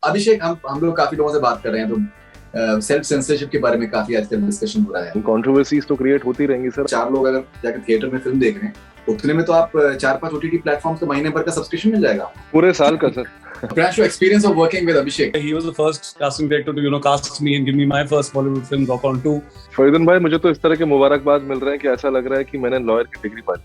अभिषेक, हम लोग काफी लोगों से बात कर रहे हैं, तो सेल्फ सेंसरशिप के बारे में काफी आजकल डिस्कशन हो रहा है। कंट्रोवर्सीज तो क्रिएट होती रहेंगी सर। 4 लोग अगर जाकर थिएटर में फिल्म देख रहे हैं, उतने में तो आप 4-5 ओटीटी प्लेटफॉर्म्स का महीने भर का सब्सक्रिप्शन मिल जाएगा पूरे साल का sir. Perhaps your experience of working with Abhishek. He was the first casting director to cast me and give me my first Bollywood film Rock On 2. फरीदन भाई, मुझे तो इस तरह के मुबारकबाद मिल रहे हैं कि ऐसा लग रहा है कि मैंने लॉयर की डिग्री पा ली।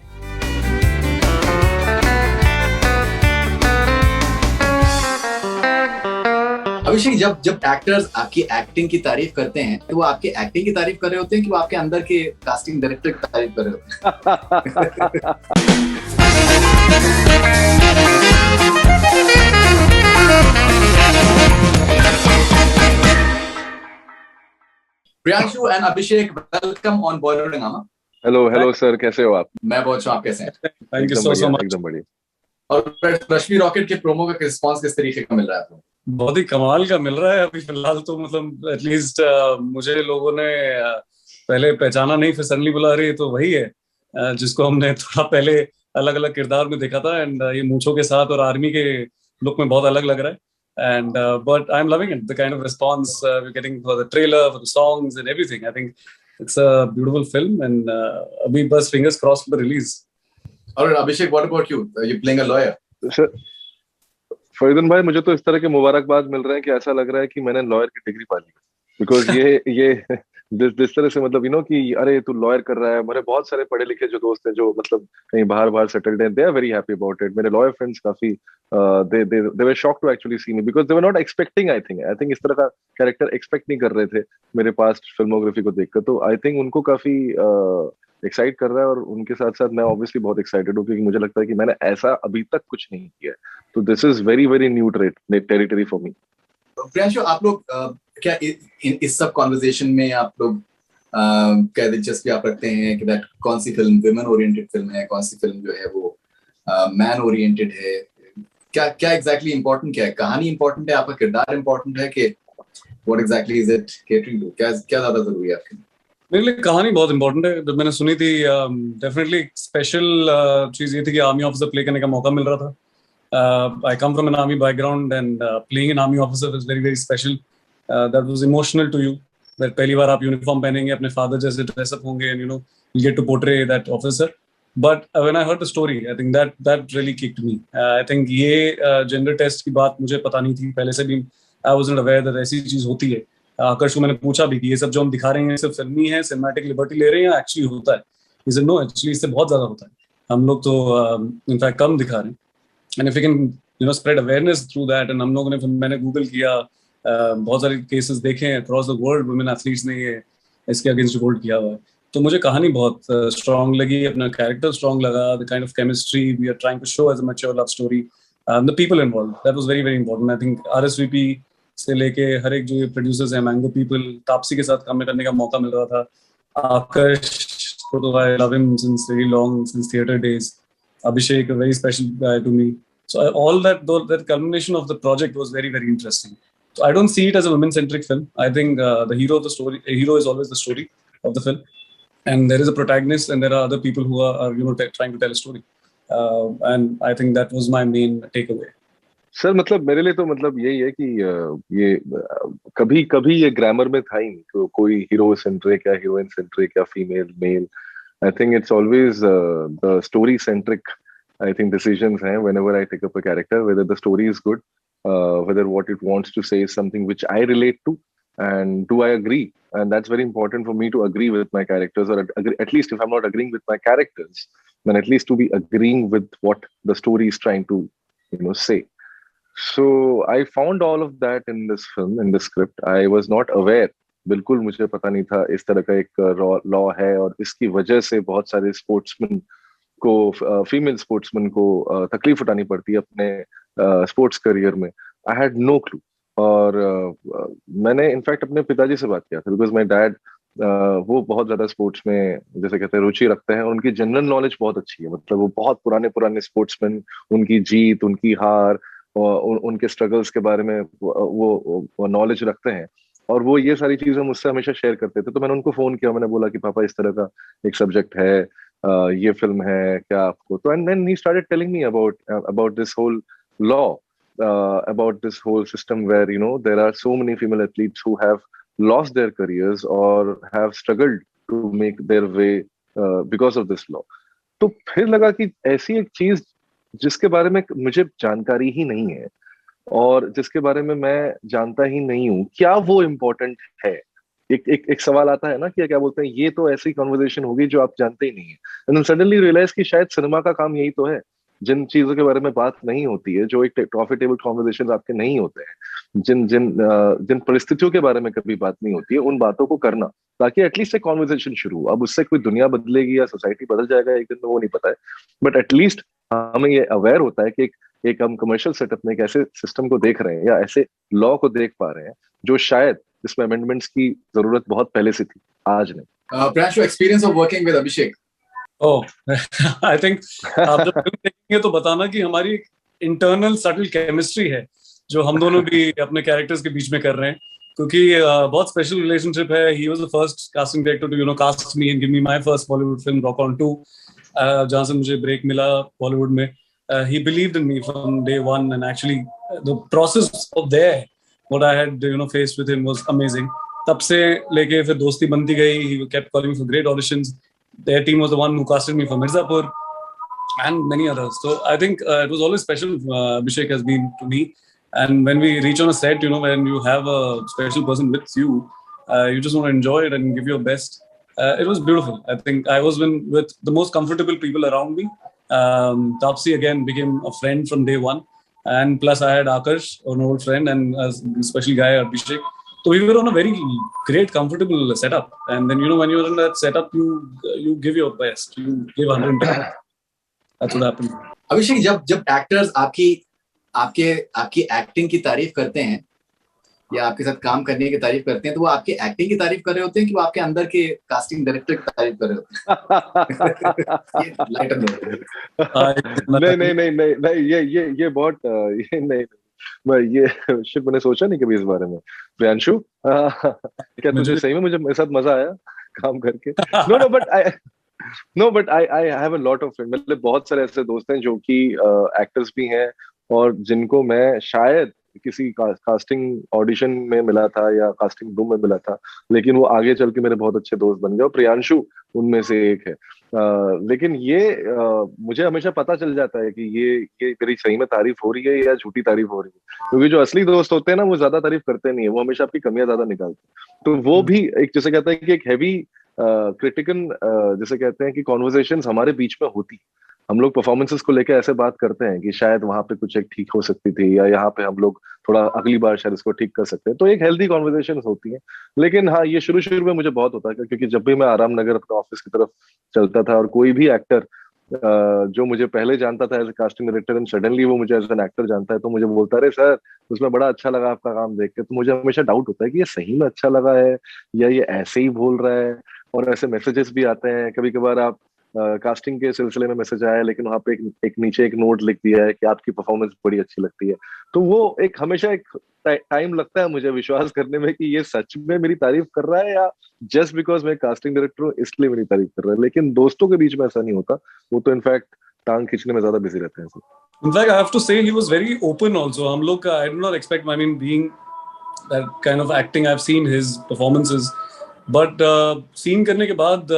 अभिषेक, जब एक्टर्स आपकी एक्टिंग की तारीफ करते हैं, तो वो आपकी एक्टिंग की तारीफ कर रहे होते हैं कि वो आपके अंदर के कास्टिंग डायरेक्टर की तारीफ कर रहे होते हैं? Priyanshu and Abhishek, welcome on Bollywood Hungama. Hello sir, कैसे हो आप? मैं बहुत अच्छा, आप कैसे हैं? Thank you so much. एकदम बढ़िया। और रश्मि रॉकेट के प्रोमो का रिस्पांस किस तरीके का मिल रहा है आपको? बहुत ही कमाल का मिल रहा है अभी फिलहाल तो, मतलब एटलीस्ट मुझे लोगों ने पहले पहचाना नहीं, फिर सडनली बुला रही है, तो वही है जिसको हमने थोड़ा पहले अलग अलग किरदार में देखा था। एंड ये मूंछों के साथ और आर्मी के लुक में बहुत अलग लग रहा है। And but I'm loving it, the kind of response we're getting for the trailer, for the songs and everything. I think it's a beautiful film, and abhi bas fingers crossed for the release. और Abhishek, what about you? You're playing a lawyer. Sir Faridan भाई, मुझे तो इस तरह के मुबारकबाद मिल रहे हैं कि ऐसा लग रहा है कि मैंने लॉयर की डिग्री पा ली। बिकॉज ये जिस तरह से मतलब कि अरे तू लॉयर कर रहा है। मेरे बहुत सारे पढ़े लिखे जो दोस्त हैं जो मतलब कहीं बाहर सेटल्ड हैं, they are very happy about it. मेरे लॉयर फ्रेंड्स काफी they were shocked to actually see me, because they were not expecting. I think इस तरह का कैरेक्टर एक्सपेक्ट नहीं कर रहे थे मेरे पास्ट फिल्मोग्राफी को देखकर। तो आई थिंक उनको काफी एक्साइट कर रहा है, और उनके साथ साथ मैं ऑब्वियसली बहुत एक्साइटेड हूँ, क्योंकि मुझे लगता है कि मैंने ऐसा अभी तक कुछ नहीं किया। तो this is very very new territory for me. Priyanshu, आप लोग क्या इस सब कॉन्वर्सेशन में आप लोग क्या दिलचस्पी आप रखते हैं कि दैट कौन सी फिल्म विमेन ओरिएंटेड फिल्म है, कौन सी फिल्म जो है वो मैन ओरिएंटेड है? क्या एग्जैक्टली इंपॉर्टेंट क्या है? कहानी इंपॉर्टेंट है, आपका किरदार इंपॉर्टेंट है, कि what exactly is it catering to? क्या ज्यादा जरूरी है आपके लिए? मेरे लिए कहानी बहुत इंपॉर्टेंट है। जब मैंने सुनी थी, डेफिनेटली स्पेशल चीज ये थी कि आर्मी ऑफिसर प्ले करने का मौका मिल रहा था। I come from an army background, and playing an army officer is very very special. That was emotional to you, that पहली बार आप यूनिफॉर्म पहनेंगे, अपने फादर जैसे ड्रेसअप होंगे, and you get to portray that officer. But when I heard the story, I think that really kicked me. I think ये gender test की बात मुझे पता नहीं थी पहले से भी। आई वाजंट अवेयर दैट ऐसी चीज होती है। आकर्ष को मैंने पूछा भी कि ये सब जो हम दिखा रहे हैं सिर्फ फिल्मी है, सिनेमैटिक लिबर्टी ले रहे हैं या एक्चुअली होता है? ही सेड नो, एक्चुअली इससे बहुत ज्यादा होता है। हम लोग तो इनफैक्ट कम दिखा रहे हैं। And if you can spread awareness through that, and हम लोगों ने, मैंने गूगल किया, बहुत सारे केसेस देखे हैं across the world, women athletes ने ये इसके अगेंस्ट रिपोर्ट किया हुआ है। तो मुझे कहानी बहुत स्ट्रॉन्ग लगी, अपना कैरेक्टर स्ट्रॉन्ग लगा, the kind of chemistry we are trying to show as a mature love story, the people involved, that was very very important. I think RSVP से लेके हर एक जो प्रोड्यूसर्स हैं, मैंगो पीपल, तापसी के साथ काम करने का मौका मिल रहा था। आकर्ष को तो I love him since very long, since theatre days. Abhishek, a very special guy to me. So all that culmination of the project was very very interesting. So I don't see it as a women-centric film. I think the hero of the story, a hero is always the story of the film, and there is a protagonist, and there are other people who are trying to tell a story. And I think that was my main takeaway. Sir मतलब मेरे लिए तो मतलब यही है कि ये कभी ये ग्रामर में था ही नहीं, तो कोई हीरो सेंट्रिक या हीरोइन सेंट्रिक या female male. I think it's always the story centric I think decisions हैं whenever I take up a character, whether the story is good, whether what it wants to say is something which I relate to, and do I agree? And that's very important for me to agree with my characters, or at least if I'm not agreeing with my characters, then at least to be agreeing with what the story is trying to say. So I found all of that in this film, in the script. I was not aware, बिल्कुल मुझे पता नहीं था इस तरह का एक law है, और इसकी वजह से बहुत सारे स्पोर्ट्समैन को, फीमेल स्पोर्ट्समैन को तकलीफ उठानी पड़ती है अपने स्पोर्ट्स करियर में। I had no clue. और मैंने इनफैक्ट अपने पिताजी से बात किया था, बिकॉज माई डैड वो बहुत ज्यादा स्पोर्ट्स में जैसे कहते हैं रुचि रखते हैं, और उनकी जनरल नॉलेज बहुत अच्छी है। मतलब वो बहुत पुराने स्पोर्ट्समैन, उनकी जीत, उनकी हार और उनके स्ट्रगल्स के बारे में वो नॉलेज रखते हैं, और वो ये सारी चीजें मुझसे हमेशा शेयर करते थे। तो मैंने उनको फोन किया, मैंने बोला कि पापा इस तरह का एक सब्जेक्ट है, ये फिल्म है क्या आपको? तो and then he started telling me about this whole law, about this whole system where there are so many female athletes who have lost their careers or have struggled to make their way because of this law. तो फिर लगा कि ऐसी एक चीज जिसके बारे में मुझे जानकारी ही नहीं है और जिसके बारे में मैं जानता ही नहीं हूँ, क्या वो इम्पोर्टेंट है? एक सवाल आता है ना कि क्या बोलते हैं, ये तो ऐसी कॉन्वर्सेशन होगी जो आप जानते ही नहीं है। एंड सडनली रियलाइज कि शायद सिनेमा का काम यही तो है, जिन चीजों के बारे में बात नहीं होती है, जो एक टॉफी टेबल कॉन्वर्सेशन आपके नहीं होते हैं, जिन परिस्थितियों के बारे में कभी बात नहीं होती है, उन बातों को करना, ताकि एटलीस्ट एक कॉन्वर्सेशन शुरू हो। अब उससे कोई दुनिया बदलेगी या सोसाइटी बदल जाएगा एक दिन में, वो नहीं पता है, बट एटलीस्ट हमें ये अवेयर होता है कि एक हम कमर्शियल सेटअप में एक ऐसे सिस्टम को देख रहे हैं या ऐसे लॉ को देख पा रहे हैं जो शायद इसमें अमेंडमेंट्स की जरूरत बहुत पहले से थी, आज नहीं। Pranshu, experience of working with Abhishek? I think आप जब फिल्म देखेंगे तो बताना कि हमारी इंटरनल सटल केमिस्ट्री है जो हम दोनों भी अपने कैरेक्टर्स के बीच में कर रहे हैं, क्योंकि बहुत स्पेशल रिलेशनशिप है। He was the first casting director to cast me and give me my first Bollywood film Rock On 2, जहाँ से मुझे ब्रेक मिला बॉलीवुड में। He believed in me from day one, and actually the process of there, what I had faced with him was amazing. तब से लेके फिर दोस्ती बनती गई. He kept calling me for great auditions. Their team was the one who casted me for Mirzapur and many others. So I think it was always special. Abhishek has been to me, and when we reach on a set, when you have a special person with you, you just want to enjoy it and give your best. It was beautiful. I think I was with the most comfortable people around me. Taapsee again became a friend from day one, and plus I had Akash, an old friend, and a special guy Abhishek. So we were on a very great, comfortable setup. And then when you're in that setup, you give your best. You give 110. That's what happened. Abhishek, जब actors आपकी acting की तारीफ करते हैं या आपके साथ काम करने की तारीफ करते हैं, तो वो आपकी एक्टिंग की तारीफ कर रहे होते हैं कि वो आपके अंदर के कास्टिंग डायरेक्टर की तारीफ कर रहे होते हैं? नहीं, ये बहुत ये नहीं, मैं ये शिट मैंने सोचा नहीं कभी इस बारे में। प्रियांशु, क्या तुझे सही में मेरे साथ मजा आया काम करके? But I have a lot of friend, मतलब बहुत सारे ऐसे दोस्त हैं जो कि एक्टर्स भी हैं और जिनको मैं शायद किसी कास्टिंग ऑडिशन में मिला था या कास्टिंग रूम में मिला था, लेकिन वो आगे चल के मेरे बहुत अच्छे दोस्त बन गए और प्रियांशु उनमें से एक है। लेकिन ये मुझे हमेशा पता चल जाता है कि ये मेरी सही में तारीफ हो रही है या झूठी तारीफ हो रही है, क्योंकि जो असली दोस्त होते हैं ना, वो ज्यादा तारीफ करते नहीं है, वो हमेशा आपकी कमियां ज्यादा निकालते हैं। तो वो भी एक, जैसे कहते हैं कि एक हैवी क्रिटिकल, जैसे कहते हैं कि कॉन्वर्सेशंस हमारे बीच में होती, हम लोग परफॉर्मेंसेस को लेकर ऐसे बात करते हैं कि शायद वहां पे कुछ एक ठीक हो सकती थी या यहाँ पे हम लोग थोड़ा अगली बार शायद इसको ठीक कर सकते हैं, तो एक हेल्दी कॉन्वर्सेशन होती है। लेकिन हाँ, ये शुरू में मुझे बहुत होता है, क्योंकि जब भी मैं आराम नगर अपने ऑफिस की तरफ चलता था और कोई भी एक्टर जो मुझे पहले जानता था as a casting director and suddenly वो मुझे एज एन एक्टर जानता है, तो मुझे बोलता है, सर उसमें बड़ा अच्छा लगा आपका काम देख के। तो मुझे हमेशा डाउट होता है कि ये सही में अच्छा लगा है या ये ऐसे ही बोल रहा है। और ऐसे मैसेजेस भी आते हैं कभी कभार, आप कास्टिंग के सिलसिले में मैसेज आया लेकिन वहां पे एक नीचे एक नोट लिख दिया है कि आपकी परफॉर्मेंस बड़ी अच्छी लगती है। तो वो एक हमेशा एक टाइम लगता है मुझे विश्वास करने में कि ये सच में मेरी तारीफ कर रहा है या जस्ट बिकॉज मैं कास्टिंग डायरेक्टर हूँ इसलिए मेरी तारीफ कर रहा है। लेकिन दोस्तों के बीच में ऐसा नहीं होता, वो तो इनफैक्ट टांग खींचने में ज्यादा बिजी रहते हैं। In fact, I have to say he was very open also. हम लोग, I do not expect, I mean, being that kind of acting, I've seen his performances. But scene करने के बाद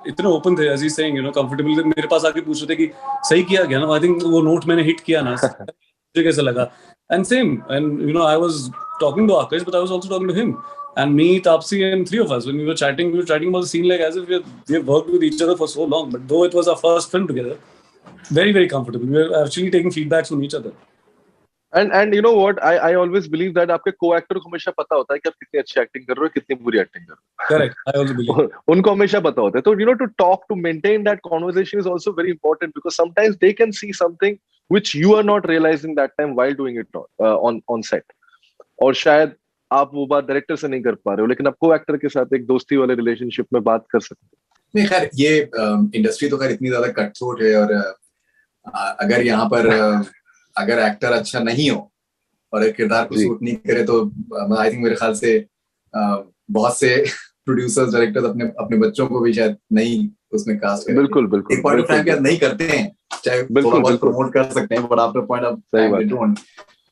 इतने ओपन थे, as he's saying, कंफर्टेबल थे। मेरे पास आके पूछ रहे थे कि सही किया गया ना, आई थिंक वो नोट मैंने हिट किया ना, मुझे कैसा लगा। And same, and I was talking to Akash, but I was also talking to him, and me, Taapsee, and three of us, when we were chatting about the scene like as if we have worked with each other for so long, but though it was our first film together, very, very comfortable. We were actually taking feedbacks from each other. And you know what, I always believe that आपके co-actor को हमेशा पता होता है कि आप कितनी अच्छी एक्टिंग कर रहे हो, कितनी बुरी एक्टिंग कर रहे हो। Correct, I also believe. उनको हमेशा पता होता है। तो to talk, to maintain that conversation is also very important, because sometimes they can see something which you are not realizing that time while doing it on set, और शायद आप वो बात डायरेक्टर से नहीं कर पा रहे हो, लेकिन आप को-एक्टर के साथ एक दोस्ती वाले रिलेशनशिप में बात कर सकते हो। नहीं, खैर ये इंडस्ट्री तो खैर इतनी ज्यादा कट थ्रोट है, और अगर यहाँ पर अगर एक्टर अच्छा नहीं हो और एक किरदार को सूट नहीं करे, तो आई थिंक मेरे ख्याल से बहुत से प्रोड्यूसर्स, डायरेक्टर्स अपने बच्चों को भी शायद नहीं उसमें कास्ट करें। बिल्कुल एक पॉइंट ऑफ टाइम पे नहीं करते हैं, चाहे थोड़ा बहुत प्रमोट कर सकते हैं, but after point of time they don't.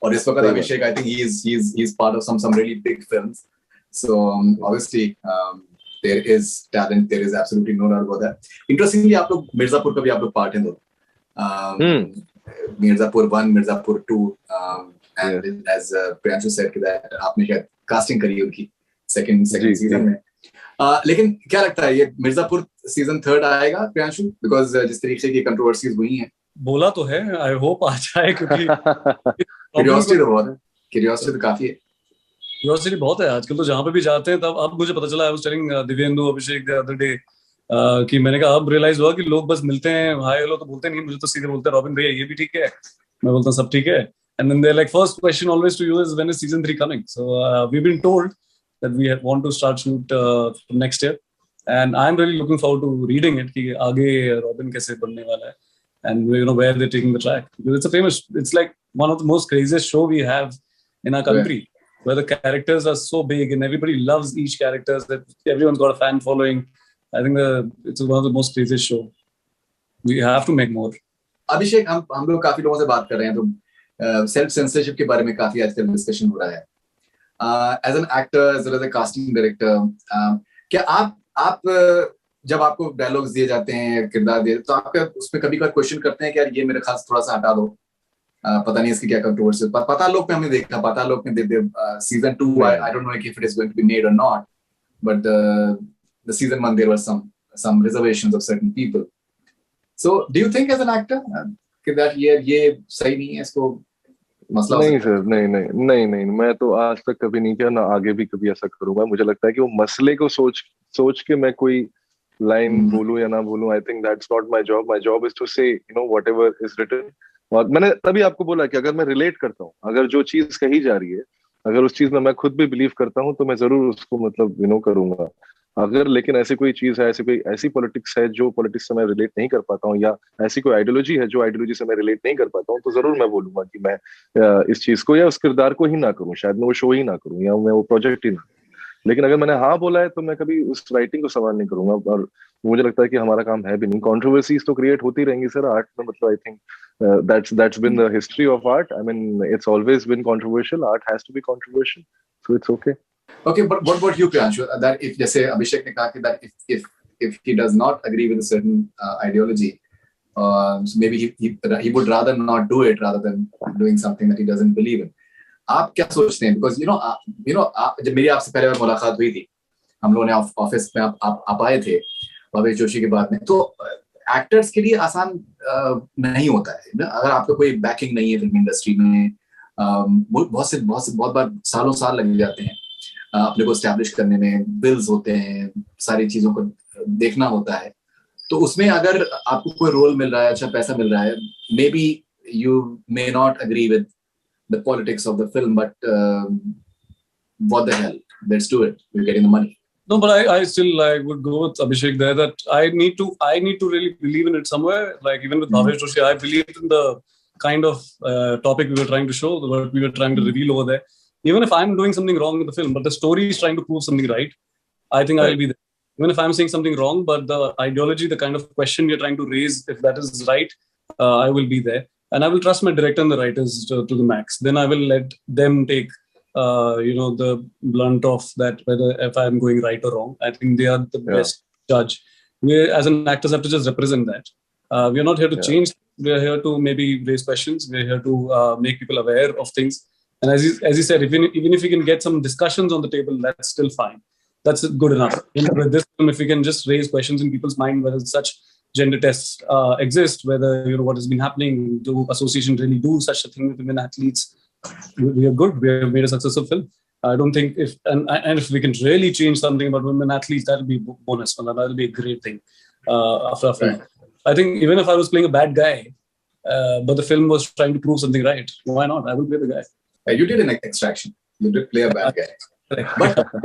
और इस वक्त अभिषेक, I think he's part of some really big films. So obviously there is talent, there is absolutely no doubt about that. Interestingly, आप लोग मिर्जापुर का भी आप लोग पार्ट हैं दो, Mirzapur 1, Mirzapur 2, and as Priyanshu said that आपने शायद कास्टिंग करी उनकी सेकंड सीजन में. लेकिन क्या लगता है ये मिर्जापुर सीजन 3 आएगा प्रियांशु? बिकॉज जिस तरीके की कंट्रोवर्सीज हुई हैं, बोला तो है, आई होप आ जाए, क्योंकि क्यूरियोसिटी तो बहुत है, क्यूरियोसिटी तो काफी है, क्यूरियोसिटी बहुत है आजकल तो. जहां पे भी जाते हैं तब अब मुझे पता चला, I was telling Divyendu Abhishek the other day कि मैंने कहा अब रियलाइज हुआ कि लोग बस मिलते हैं, हाय हेलो तो बोलते नहीं, मुझे तो सीधे बोलते हैं रॉबिन भैया ये भी ठीक है, मैं बोलता हूं सब ठीक है, and then they're like, first question always to you is when is season 3 coming? So we've been told that we want to start shoot next year, and I'm really looking forward to reading it कि आगे robin कैसे बनने वाला है, and you know where they're taking the track, because it's like one of the most craziest show we have in our country, where the characters are so big and everybody loves each character, that everyone's got a fan following. I think it's one of the most craziest show. We have to make more. अभिषेक, हम लोग काफी लोगों से बात कर रहे हैं, तो सेल्फ सेंसरशिप के बारे में काफी आजकल डिस्कशन हो रहा है. As an actor, as well as a casting director, क्या आप जब आपको डायलॉग्स दिए जाते हैं, किरदार दिए, तो आपका उसमें कभी कभी क्वेश्चन करते हैं कि यार ये मेरे खास थोड़ा सा हटा दो, पता नहीं इसकी क्या कंट्रोवर्सी. पातालोक में हमने देखा, पातालोक में season 2, I don't know if it is going to be made और not, but the season 1 there were some reservations of certain people. So do you think as an actor कि that ये सही नहीं है, इसको मसला? नहीं सर, नहीं, मैं तो आज तक कभी नहीं किया, ना आगे भी कभी ऐसा करूंगा. मुझे लगता है कि वो मसले को सोच के मैं कोई लाइन बोलूं या ना बोलूं, I think that's not my job. My job is to say whatever is written. और मैंने तभी आपको बोला कि अगर मैं रिलेट करता हूँ, अगर जो चीज कही जा रही है, अगर उस चीज में मैं खुद भी बिलीव करता हूँ, तो मैं जरूर उसको करूंगा. अगर लेकिन ऐसी कोई चीज है, ऐसी पॉलिटिक्स है जो पॉलिटिक्स से मैं रिलेट नहीं कर पाता हूँ, या ऐसी कोई आइडियोलॉजी है जो आइडियोलॉजी से मैं रिलेट नहीं कर पाता हूँ, तो जरूर मैं बोलूंगा कि मैं इस चीज को या उस किरदार को ही ना करूँ, शायद मैं वो शो ही ना करूँ, या मैं वो प्रोजेक्ट ही ना. लेकिन अगर मैंने हाँ बोला है, तो मैं कभी उस राइटिंग को सवाल नहीं करूंगा. और मुझे लगता है कि हमारा काम है भी नहीं. कंट्रोवर्सीज तो क्रिएट होती रहेंगी सर आर्ट में. मतलब I think that's been the history of art. I mean, it's always been controversial. Art has to be controversial, so it's okay. Okay, but what about you, Priyanshu? That if, जैसे अभिषेक ने कहा कि that if he does not agree with a certain ideology, so maybe he would rather not do it rather than doing something that he doesn't believe in. आप क्या सोचते हैं? Because you know जब मेरी आपसे पहले बार मुलाकात हुई थी, हम लोगों ने ऑफिस में आप आए थे भवेश जोशी के बाद में, तो एक्टर्स के लिए आसान नहीं होता है ना, अगर आपका कोई बैकिंग नहीं है फिल्म इंडस्ट्री में. बहुत बार सालों साल लग जाते हैं अपने को एस्टैब्लिश करने में, बिल्स होते हैं, सारी चीजों को देखना होता है. तो उसमें अगर आपको कोई रोल मिल रहा है, अच्छा पैसा मिल रहा है, maybe you may not agree with the politics of the film, but what the hell, let's do it, we are getting the money. No, but I still would go with Abhishek there, that I need to really believe in it somewhere. Like even with Bhavesh Joshi, I believed in the kind of topic we were trying to show, what we were trying to reveal over there. Even if I'm doing something wrong with the film, but the story is trying to prove something right, I think I'll be there. Even if I'm saying something wrong, but the ideology, the kind of question you're trying to raise, if that is right, I will be there. And I will trust my director and the writers to the max. Then I will let them take the blunt of that, whether if I'm going right or wrong. I think they are the best judge. We as an actors have to just represent that. We are not here to change. We are here to maybe raise questions. We are here to make people aware of things. And as you said, even if we can get some discussions on the table, that's still fine. That's good enough. With this film, if we can just raise questions in people's mind, whether such gender tests exist, whether what has been happening, do association really do such a thing with women athletes? We are good. We have made a successful film. I don't think if we can really change something about women athletes, that will be a bonus. That will be a great thing. After I think even if I was playing a bad guy, but the film was trying to prove something right, why not? I will play the guy. You did an Extraction. You did play a bad guy,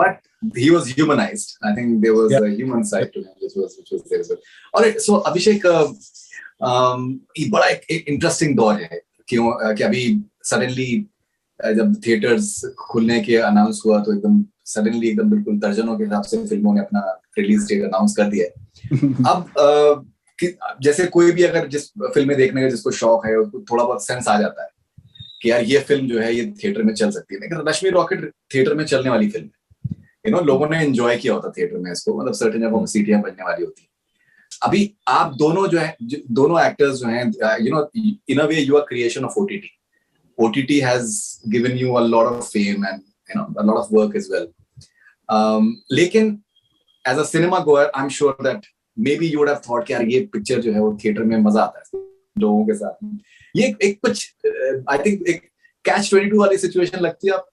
but he was humanized. I think there was a human side to him, which was there as well. All right, so Abhishek, ये बड़ा एक interesting दौर है क्यों कि अभी suddenly जब theatres खुलने के अनाउंस हुआ, तो एकदम सडनली एकदम बिल्कुल दर्जनों के हिसाब से फिल्मों ने अपना रिलीज डेट अनाउंस कर दिया है. अब जैसे कोई भी अगर जिस फिल्में देखने का जिसको शौक है, उसको थोड़ा बहुत सेंस आ जाता है कि यार ये फिल्म जो है ये थिएटर में चल सकती है, लेकिन रश्मि रॉकेट थिएटर में चलने वाली फिल्म है, लोगों ने एंजॉय किया होता थिएटर में इसको, मतलब सर्टेन जगहों में सीटियां बजने वाली होती है। अभी आप दोनों जो है, दोनों एक्टर्स जो हैं, in a way you are creation of OTT has given you a lot of fame and a lot of work as well. लेकिन as a cinema goer, I'm sure that maybe you would have thought कि यार ये picture जो है वो theatre में मजा आता है लोगों के साथ। ये एक कुछ I think एक catch-22 वाली सिचुएशन लगती है। आप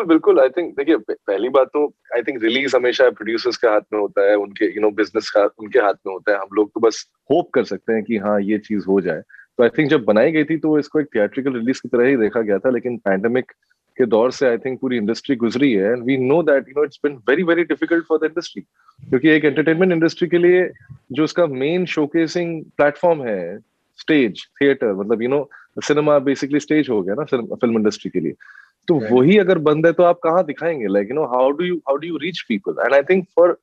बिल्कुल आई थिंक देखिए, पहली बात तो आई थिंक रिलीज हमेशा प्रोड्यूसर्स के हाथ में होता है, उनके बिजनेस का उनके हाथ में होता है। हम लोग तो बस होप कर सकते हैं कि हाँ ये चीज हो जाए। तो आई थिंक जब बनाई गई थी तो इसको एक थिएट्रिकल रिलीज की तरह ही देखा गया था, लेकिन पैंडेमिक के दौर से आई थिंक पूरी इंडस्ट्री गुजरी है, and we know that it's been very very difficult for the industry, क्योंकि एक एंटरटेनमेंट इंडस्ट्री के लिए जो उसका मेन शोकेसिंग प्लेटफॉर्म है स्टेज थिएटर, मतलब सिनेमा बेसिकली स्टेज हो गया ना फिल्म इंडस्ट्री के लिए। तो वही अगर बंद है तो आप कहाँ दिखाएंगे? Like how do you reach people? And I think for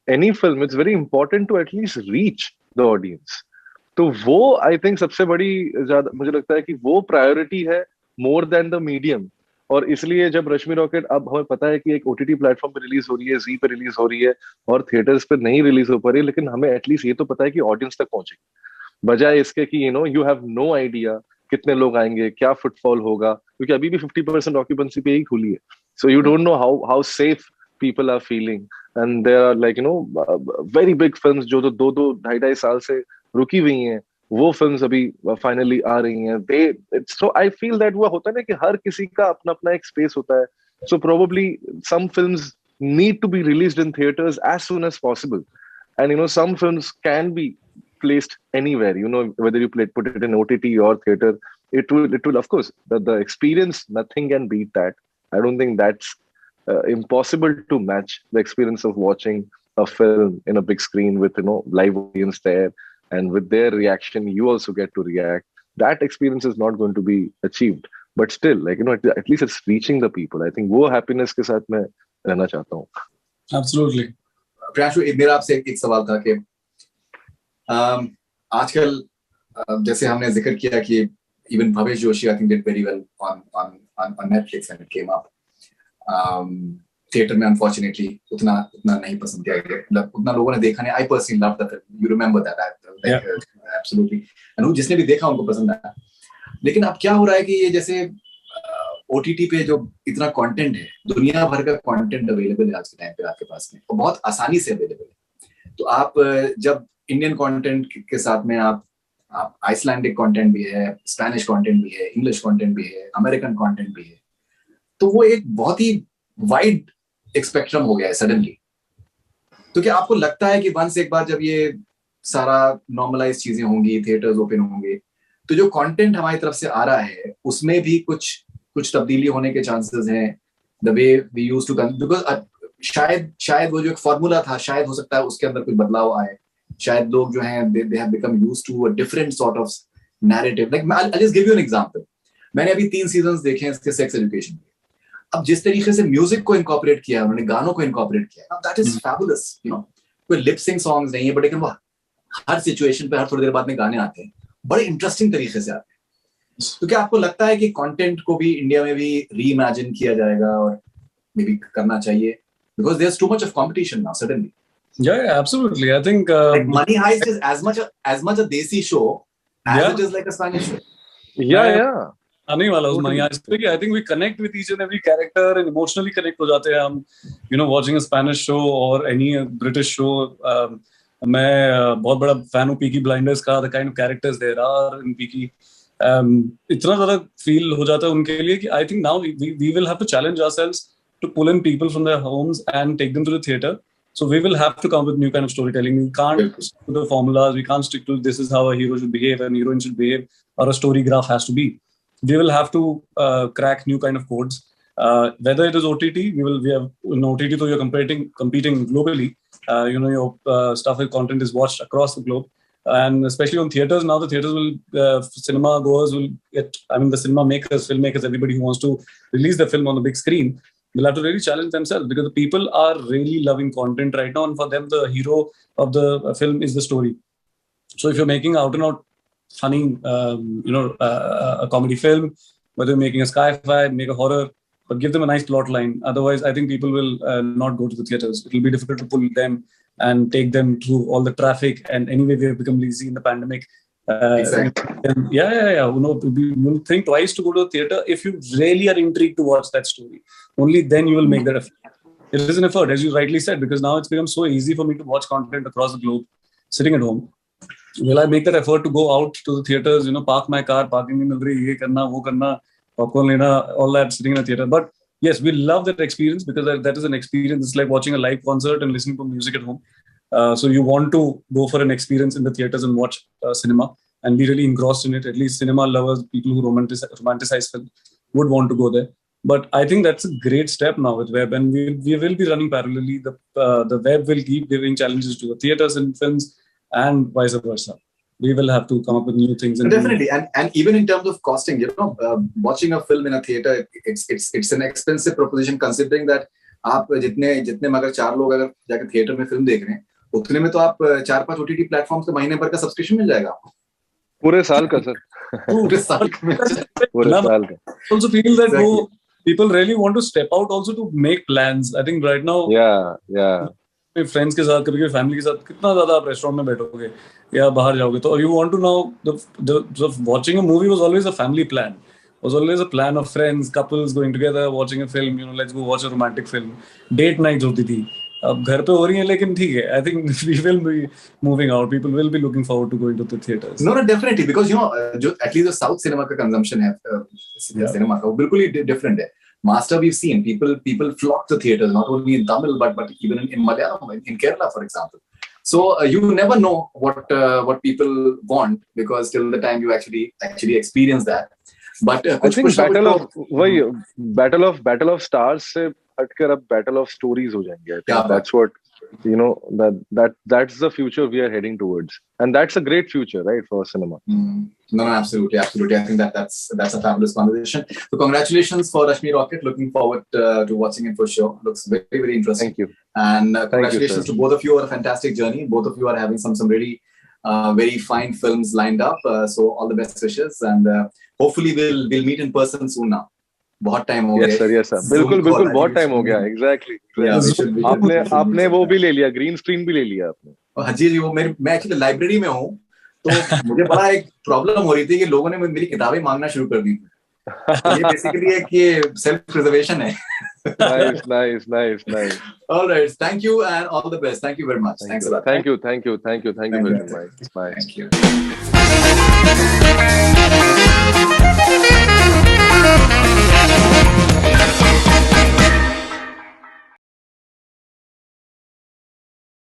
any film it's very important to at least reach the audience. तो वो आई थिंक सबसे बड़ी ज्यादा मुझे लगता है कि वो प्रायोरिटी है मोर देन द मीडियम। और इसलिए जब रश्मि रॉकेट, अब हमें पता है कि एक OTT प्लेटफॉर्म पे रिलीज हो रही है, जी पे रिलीज हो रही है और थिएटर्स पे नहीं रिलीज हो पा रही है, लेकिन हमें एटलीस्ट ये तो पता है कि ऑडियंस तक पहुंचेगी, बजाय इसके कि यू हैव नो आइडिया कितने लोग आएंगे, क्या फुटफॉल होगा, क्योंकि अभी भी 50% ऑक्यूपेंसी पे ही खुली है। So you don't know how safe people are feeling, and there are like very big films जो तो 2-2, 2.5 साल से रुकी हुई हैं, वो फिल्म्स अभी फाइनली आ रही हैं। सो आई फील दैट वो होता है ना कि हर किसी का अपना अपना एक स्पेस होता है। So probably some films need to be released in theaters as soon as possible, and some films can be placed anywhere, whether you put it in OTT or theater. It will of course, the experience, nothing can beat that. I don't think that's impossible to match the experience of watching a film in a big screen with live audience there, and with their reaction you also get to react. That experience is not going to be achieved, but still, like at least it's reaching the people. I think वो happiness के साथ मैं रहना चाहता हूँ। Absolutely. Priyanshu, मेरा आपसे एक सवाल था कि आजकल जैसे हमने जिक्र किया कि even Bhavesh Joshi I think did very well on Netflix and it came up. Theatre में unfortunately उतना नहीं पसंद किया गया, मतलब उतना लोगों ने देखा नहीं। I personally loved the film. You remember that? Absolutely. and जिसने भी देखा उनको पसंद आया। लेकिन अब क्या हो रहा है कि ये जैसे OTT पे जो इतना कंटेंट है, दुनिया भर का कंटेंट अवेलेबल है आज के टाइम पे आपके पास में, और बहुत आसानी से अवेलेबल है। तो आप जब इंडियन कंटेंट के साथ में आप आइसलैंडिक कंटेंट भी है, स्पेनिश कंटेंट भी है, इंग्लिश कंटेंट भी है, अमेरिकन कंटेंट भी है, तो वो एक बहुत ही वाइड स्पेक्ट्रम हो गया है सडनली। तो क्या आपको लगता है कि वंस एक बार जब ये सारा नॉर्मलाइज चीजें होंगी, थिएटर्स ओपन होंगे, तो जो कंटेंट हमारी तरफ से आ रहा है उसमें भी कुछ तब्दीली होने के चांसेस हैं, the way we used to, because शायद वो जो एक फॉर्मूला था, शायद हो सकता है उसके अंदर कोई बदलाव आए। शायद लोग जो हैं they have become used to a different sort of narrative. Like I just give you an example. मैंने अभी 3 सीजन्स देखे हैं इसके सेक्स एजुकेशन के। अब जिस तरीके से म्यूजिक को इनकॉर्पोरेट किया है उन्होंने, गानों को इनकॉर्पोरेट किया है, दैट इज फैबुलस। कोई लिप सिंग सॉन्ग्स नहीं है, बट लेकिन वो हर सिचुएशन पे हर थोड़ी देर बाद में गाने आते हैं, बड़े इंटरेस्टिंग तरीके से आते हैं। तो क्या आपको लगता है कि कंटेंट को भी इंडिया में भी रीइमेजिन किया जाएगा और मे बी करना चाहिए, because there is too much of competition now suddenly? Yeah, absolutely. I think like Money Heist is as much a desi show as it is like a Spanish show. Yeah. आने वाला उस Money Heist पे कि I think we connect with each and every character and emotionally connect हो जाते हैं हम, watching a Spanish show or any British show. मैं बहुत बड़ा फैन हूँ Peaky Blinders का, the kind of characters there are in Peaky. इतना ज़्यादा फील हो जाता है उनके लिए कि I think now we will have to challenge ourselves to pull in people from their homes and take them to the theater. So we will have to come with new kind of storytelling. We can't stick to the formulas. We can't stick to this is how a hero should behave and heroine should behave, or a story graph has to be. We will have to crack new kind of codes. Whether it is OTT, we have OTT. So you're competing globally. Your stuff and content is watched across the globe, and especially on theaters now. The theaters will cinema goers will get. I mean, the cinema makers, filmmakers, everybody who wants to release the film on the big screen will have to really challenge themselves, because the people are really loving content right now, and for them the hero of the film is the story. So if you're making out and out funny a comedy film, whether you're making a sci-fi, make a horror, but give them a nice plot line. Otherwise, I think people will not go to the theaters. It will be difficult to pull them and take them through all the traffic. And anyway, we have become lazy in the pandemic. Exactly. And yeah. You'll think twice to go to the theater if you really are intrigued to watch that story. Only then you will make that effort. It is an effort, as you rightly said, because now it's become so easy for me to watch content across the globe, sitting at home. Will I make that effort to go out to the theaters? Park my car, parking nahi mil rahi, ye karna, wo karna, popcorn lena, all that, sitting in a theater. But yes, we love that experience because that is an experience. It's like watching a live concert and listening to music at home. So you want to go for an experience in the theaters and watch cinema and be really engrossed in it. At least cinema lovers, people who romanticize film, would want to go there. But I think that's a great step now with web, and we will be running parallelly. The web will keep giving challenges to the theaters and films, and vice versa. We will have to come up with new things. And definitely, and even in terms of costing, watching a film in a theater, it's an expensive proposition considering that आप जितने मगर 4 लोग अगर जाकर theatre में film देख रहे हैं, उतने में तो आप 4-5 OTT प्लेटफॉर्म्स का महीने भर का सब्सक्रिप्शन मिल जाएगा आपको पूरे साल का सर पूरे साल का also feel that people really want to step out also to make plans. I think right now friends के साथ कभी फैमिली के साथ कितना ज्यादा आप रेस्टोरेंट में बैठोगे या बाहर जाओगे, तो you want to now the watching a movie was always a family plan, was always a plan of friends, couples going together watching a film, let's go watch a romantic film. Date nights होती थी, अब घर पे हो रही है, लेकिन ठीक है, I think we will be moving out. People will be looking forward to going to the theaters. No, definitely, because जो at least the South cinema का consumption है, cinema का वो बिल्कुल ही different है. Master, we've seen people flock to theaters, not only in Tamil but even in Malayalam, in Kerala, for example. So you never know what people want, because till the time you actually experience that. But I think battle of stars से हटकर अब battle of stories हो जाएंगे. I think that's what that's the future we are heading towards, and that's a great future, right, for cinema. No, absolutely. I think that's a fabulous conversation. So congratulations for Rashmi Rocket. Looking forward to watching it for sure. Looks very, very interesting. Thank you. And congratulations to both of you on a fantastic journey. Both of you are having some really very fine films lined up. So all the best wishes, and hopefully we'll meet in person soon now. बहुत time हो गया. Yes sir. बिल्कुल बहुत time हो गया. Exactly. आपने वो भी ले लिया, ग्रीन स्क्रीन भी ले लिया आपने. हाँ जी, वो मैं एक्चुअली लाइब्रेरी में हूँ, तो मुझे बड़ा एक प्रॉब्लम हो रही थी कि लोगों ने मेरी किताबें मांगना शुरू कर दी. ये बेसिकली एक ये सेल्फ प्रिजर्वेशन है. Nice. All right, thank you and all the best. Thank you very much. Thanks a lot. Thank you very much. Bye. Thank you.